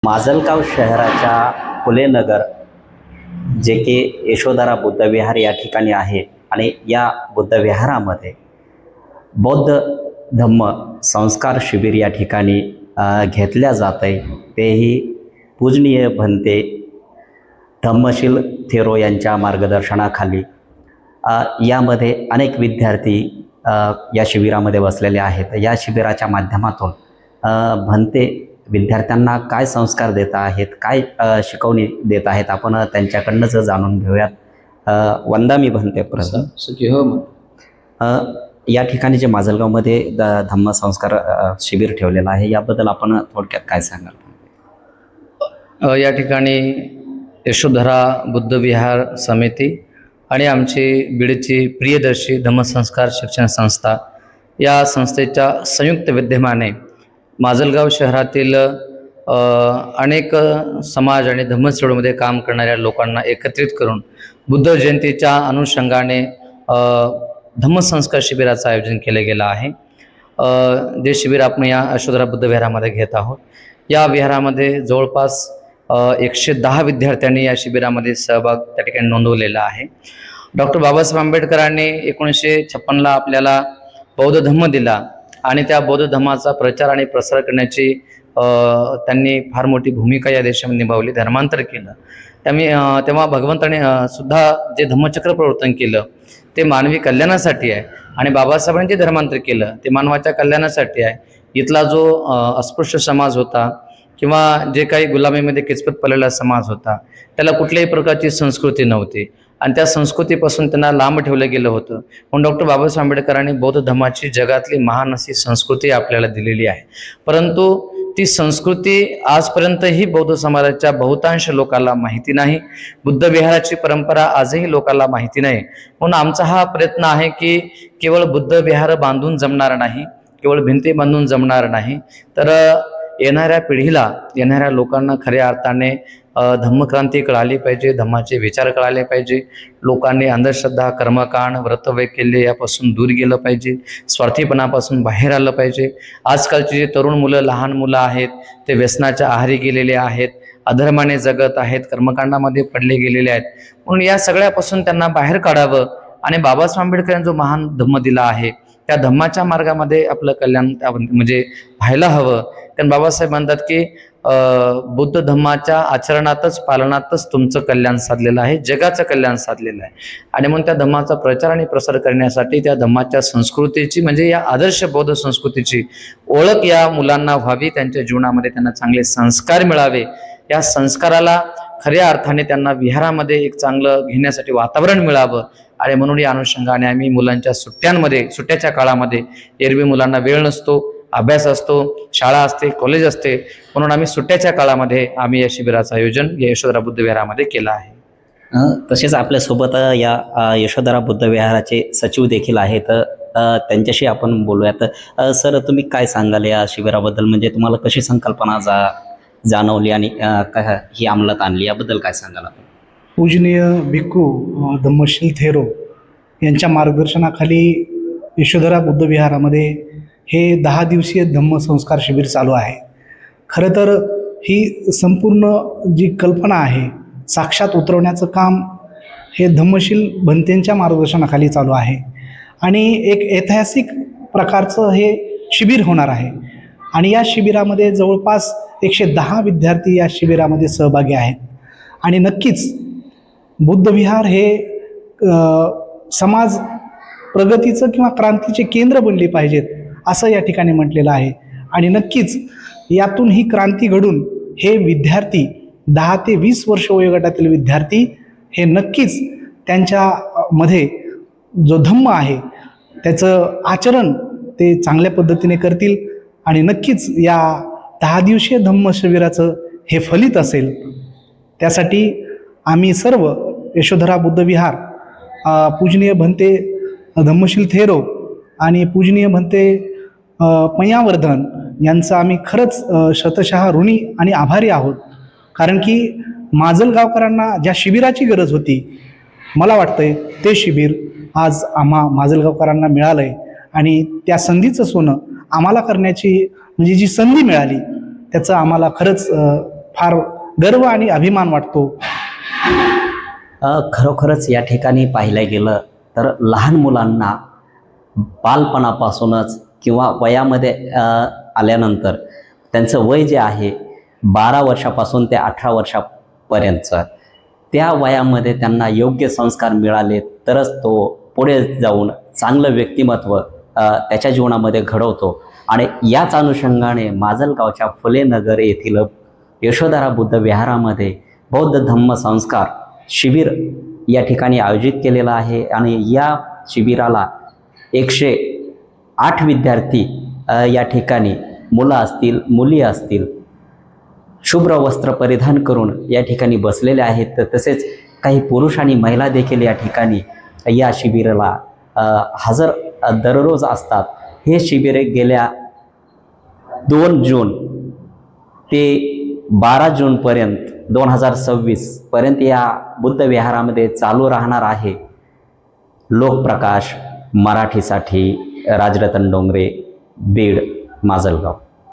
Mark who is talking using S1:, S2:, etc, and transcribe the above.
S1: माजलगाव शहराच्या फुलेनगर जे की यशोधरा बुद्धविहार या ठिकाणी आहे आणि या बुद्धविहारामध्ये बौद्ध धम्म संस्कार शिबिर या ठिकाणी घेतल्या जात आहे। तेही पूजनीय भंते धम्मशील थेरो यांच्या मार्गदर्शनाखाली यामध्ये अनेक विद्यार्थी या शिबिरामध्ये बसलेले आहेत। या शिबिराच्या माध्यमातून भंते विद्यार्थ्यांना काय संस्कार देत आहेत, काय शिकवणी देत आहेत, आपण त्यांच्याकडनंच जाणून घेऊयात। वंदा मी भंते या ठिकाणी जे माजलगावमध्ये धम्म संस्कार शिबिर ठेवलेलं आहे, याबद्दल आपण थोडक्यात काय सांगाल?
S2: या ठिकाणी यशोधरा बुद्धविहार समिती आणि आमची बीडची प्रियदर्शी धम्मसंस्कार शिक्षण संस्था या संस्थेच्या संयुक्त विद्यमाने माजलगाव शहरातील अनेक समाज आणि धम्मचळवळीमध्ये काम करणाऱ्या लोकांना एकत्रित करून बुद्ध जयंतीच्या अनुषंगाने धम्मसंस्कार शिबिराचं आयोजन केलं गेलं आहे। जे शिबिर आपण या यशोधरा बुद्ध विहारामध्ये घेत आहोत। या विहारामध्ये जवळपास 110 विद्यार्थ्यांनी या शिबिरामध्ये सहभाग त्या ठिकाणी नोंदवलेला आहे। डॉक्टर बाबासाहेब आंबेडकरांनी 1956ला आपल्याला बौद्ध धम्म दिला आणि त्या बौद्ध धम्माचा प्रचार आणि प्रसार करण्याची त्यांनी फार मोठी भूमिका या देशामध्ये निभावली, धर्मांतर केलं। तेव्हा भगवंताने सुद्धा जे धम्मचक्र प्रवर्तन केलं ते मानवी कल्याणासाठी आहे आणि बाबासाहेबांनी जे धर्मांतर केलं ते मानवाच्या कल्याणासाठी आहे। इथला जो अस्पृश्य समाज होता किंवा जे काही गुलामीमध्ये किचपत पडलेला समाज होता, त्याला कुठल्याही प्रकारची संस्कृती नव्हती आणि त्या संस्कृतीपासून त्यांना लांब ठेवलं गेलं होतं। म्हणून डॉक्टर बाबासाहेब आंबेडकरांनी बौद्ध धर्माची जगातली महान अशी संस्कृती आपल्याला दिलेली आहे। परंतु ती संस्कृती आजपर्यंतही बौद्ध समाजाच्या बहुतांश लोकांना माहिती नाही। बुद्ध विहाराची परंपरा आजही लोकांना माहिती नाही। म्हणून आमचा हा प्रयत्न आहे की केवळ बुद्ध विहार बांधून जमणार नाही, केवळ भिंती बांधून जमणार नाही, तर येणाऱ्या पिढीला, येणाऱ्या लोकांना खऱ्या अर्थाने धम्मक्रांती कळाली पाहिजे, धम्माचे विचार कळाले पाहिजे। लोकांनी अंधश्रद्धा, कर्मकांड, व्रतवैकल्य यापासून दूर गेलं पाहिजे, स्वार्थीपणापासून बाहेर आलं पाहिजे। आजकालची जे तरुण मुलं, लहान मुलं आहेत ते व्यसनाच्या आहारी गेलेले आहेत, अधर्माने जगत आहेत, कर्मकांडामध्ये पडले गेलेले आहेत। म्हणून या सगळ्यापासून त्यांना बाहेर काढावं आणि बाबासाहेब आंबेडकरांनी जो महान धम्म दिला आहे त्या धम्माच्या मार्गामध्ये आपलं कल्याण म्हणजे व्हायला हवं। कारण बाबासाहेब म्हणतात की बुद्ध धम्माच्या आचरणातच, पालनातच तुमचं कल्याण साधलेलं आहे, जगाचं कल्याण साधलेलं आहे। आणि म्हणून त्या धम्माचा प्रचार आणि प्रसार करण्यासाठी त्या धम्माच्या संस्कृतीची म्हणजे या आदर्श बौद्ध संस्कृतीची ओळख या मुलांना व्हावी, त्यांच्या जीवनामध्ये त्यांना चांगले संस्कार मिळावे, या संस्काराला खऱ्या अर्थाने त्यांना विहारामध्ये एक चांगलं घेण्यासाठी वातावरण मिळावं। आणि म्हणून या अनुषंगाने आम्ही मुलांच्या सुट्ट्याच्या काळामध्ये, एरवी मुलांना वेळ नसतो, अभ्यास असतो, शाळा असते, कॉलेज असते, म्हणून आम्ही सुट्ट्याच्या काळामध्ये आम्ही या शिबिराचं आयोजन या यशोधरा बुद्ध विहारामध्ये केलं आहे।
S1: तसेच आपल्यासोबत या यशोधरा बुद्ध विहाराचे सचिव देखील आहेत, त्यांच्याशी आपण बोलूयात। सर, तुम्ही काय सांगाल या शिबिराबद्दल? म्हणजे तुम्हाला कशी संकल्पना जाणवली आणि ही अंमलात आणली, याबद्दल काय सांगाल आपण?
S3: पूजनीय भिक्खू धम्मशील थेरो यांच्या मार्गदर्शनाखाली यशोधरा बुद्ध विहारामध्ये हे 10 दिवसीय धम्म संस्कार शिबिर चालू आहे। खरं तर ही संपूर्ण जी कल्पना आहे साक्षात उतरवण्याचं काम हे धम्मशील भंतेंच्या मार्गदर्शनाखाली चालू आहे आणि एक ऐतिहासिक प्रकारचं हे शिबिर होणार आहे। आणि या शिबिरामध्ये जवळपास 110 विद्यार्थी या शिबिरामध्ये सहभागी आहेत। आणि नक्कीच बुद्ध विहार हे समाज प्रगतीचं किंवा क्रांतीचे केंद्र बनले पाहिजेत असं या ठिकाणी म्हटलेलं आहे। आणि नक्कीच यातून ही क्रांती घडून हे विद्यार्थी 10 ते 20 वर्ष वयोगटातील विद्यार्थी हे नक्कीच त्यांच्यामध्ये जो धम्म आहे त्याचं आचरण ते चांगल्या पद्धतीने करतील आणि नक्कीच या 10 दिवसीय धम्म शिबिराचं हे फलित असेल। त्यासाठी आम्ही सर्व यशोधरा बुद्ध विहार, पूजनीय भंते धम्मशील थेरो आणि पूजनीय भंते पय्यावर्धन यांचं आम्ही खरंच शतशः ऋणी आणि आभारी आहोत। कारण की माजलगावकरांना ज्या शिबिराची गरज होती, मला वाटतंय ते शिबिर आज माजलगावकरांना मिळालं आहे आणि त्या संधीचं सोनं आम्हाला करण्याची म्हणजे जी संधी मिळाली त्याचं आम्हाला खरंच फार गर्व आणि अभिमान वाटतो.
S1: खरोखरच या ठिकाणी पाहिलं गेलं तर लहान मुलांना बालपणापासूनच किंवा वयामध्ये आल्यानंतर त्यांचं वय जे आहे 12 वर्षापासून ते 18 वर्षापर्यंतचं, त्या वयामध्ये त्यांना योग्य संस्कार मिळाले तरच तो पुढे जाऊन चांगलं व्यक्तिमत्व त्याच्या जीवनामध्ये घडवतो. आणि याच अनुषंगाने माजलगावच्या फुले नगर येथील यशोधरा बुद्ध विहारामध्ये बौद्ध धम्म संस्कार शिबिर या ठिकाणी आयोजित केलेलं आहे. आणि या शिबिराला 108 विद्यार्थी या ठिकाणी मुलं असतील मुली असतील शुभ्र वस्त्र परिधान करून या ठिकाणी बसलेले आहेत. तसेच काही पुरुष आणि महिला देखील या ठिकाणी या शिबिराला हजर दररोज असतात. हे शिबिर गेल्या 2 जून ते 12 जूनपर्यंत 2026 पर्यंत या बुद्ध विहारामध्ये चालू राहणार आहे. लोकप्रकाश मराठीसाठी राजरतन डोंगरे, बीड, माजलगाव.